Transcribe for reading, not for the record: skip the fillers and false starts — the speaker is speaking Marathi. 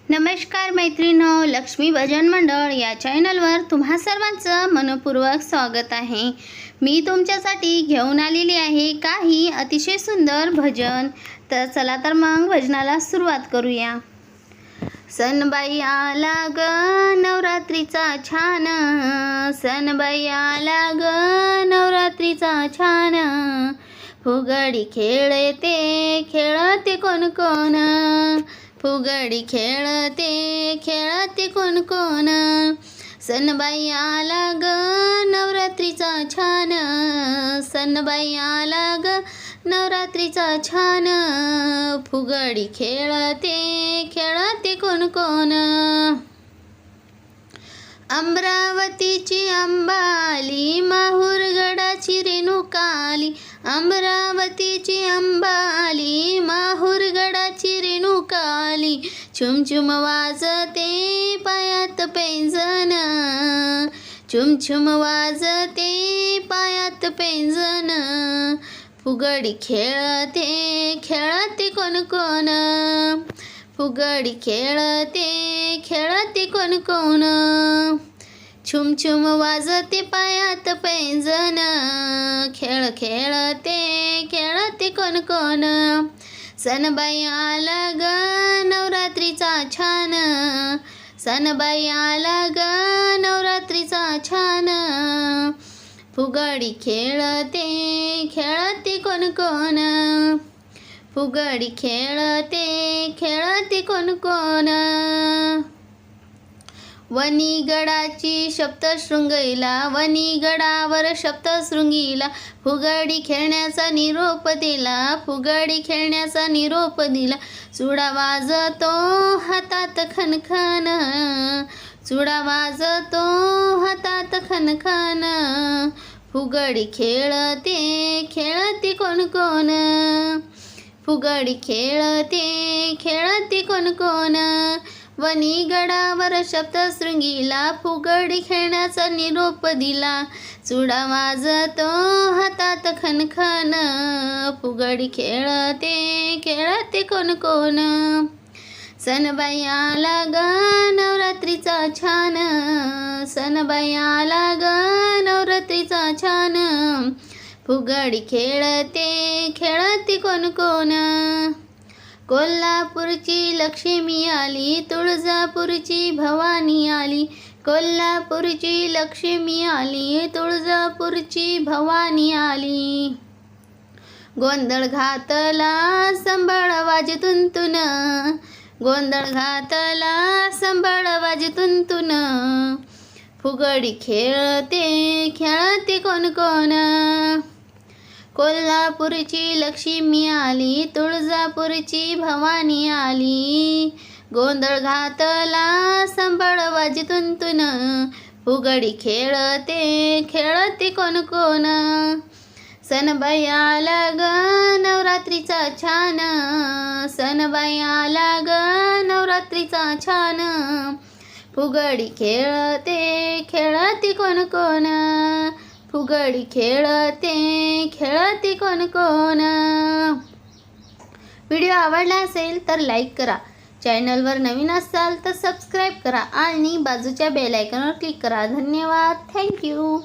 नमस्कार मैत्रिणो, लक्ष्मी भजन मंडळ या चॅनलवर तुम्हा सर्वांचं मनपूर्वक स्वागत आहे। मी तुमच्यासाठी घेऊन आलेली आहे काही अतिशय सुंदर भजन। तर चला तर मग भजनाला सुरुवात करूया। सणबाई आला ग नवरात्रीचा छान, सणबाई आला ग नवरात्रीचा छान, फुगडी खेळते कोण कोण, फुगडी खेळते कोण कोण, सणबाई आला ग नवरात्रीचा छान, सणबाई आला ग नवरात्रीचा छान, फुगडी खेळते कोण कोण। अमरावतीची अंबाली, माहूरगडाची रेणुकाली, अमरावतीची अंबाली, माहूरगडाची रेणुकाली, छुमछुम वाजते पायात पैंजण, छुमछुम वाजते पायात पैंजण, फुगडी खेळते कोण कोण, फुगडी खेळते कोण कोण, छुमछुम वाजते पायात पैंजण, खेळते कोण कोण, सणबाई आला ग नवरात्रीचा छान, सणबाई आला ग नवरात्रीचा छान, फुगडी खेळते कोण कोण, फुगडी खेळते कोण कोण। वनीगडाची सप्तशृंगीला, वनीगडावर सप्तशृंगीला, फुगडी खेळण्याचा निरोप दिला, फुगडी खेळण्याचा निरोप दिला, चुडा वाजतो हातात खनखन, चुडा वाजतो हातात खनखन, फुगडी खेळते कोण कोण, फुगडी खेळते कोण कोण। वनीगडावर सप्तशृंगीला, फुगडी खेळण्याचा निरोप दिला, चुडा वाजतो हातात खनखन, फुगडी खेळते कोण कोण, सणबाई आला ग नवरात्रीचा छान, सणबाई आला ग नवरात्रीचा छान, फुगडी खेळते कोण कोण। कोल्हापूरची लक्ष्मी आली, तुळजापूरची भवानी आली, कोल्हापूरची लक्ष्मी आली, तुळजापूरची भवानी आली, गोंधळ घातला संबळ वाज तुंतुन, गोंधळ घातला संबळ वाज तुंतुन, फुगडी खेळते कोण कोण, कोल्हापूरची लक्ष्मी आली, तुळजापूरची भवानी आली, गोंधळ घातला संबळ वाज तुंतुन, फुगडी खेळते कोण कोण, सणबाई आला ग नवरात्रीचा छान, सणबाई आला ग नवरात्रीचा छान, फुगडी खेळते कोण कोण, फुगडी खेळते कोण कोण। व्हिडिओ आवडला असेल तर लाईक करा, चॅनलवर नवीन असाल तर सबस्क्राईब करा आणि बाजूच्या बेल आयकॉनवर क्लिक करा। धन्यवाद, थँक्यू।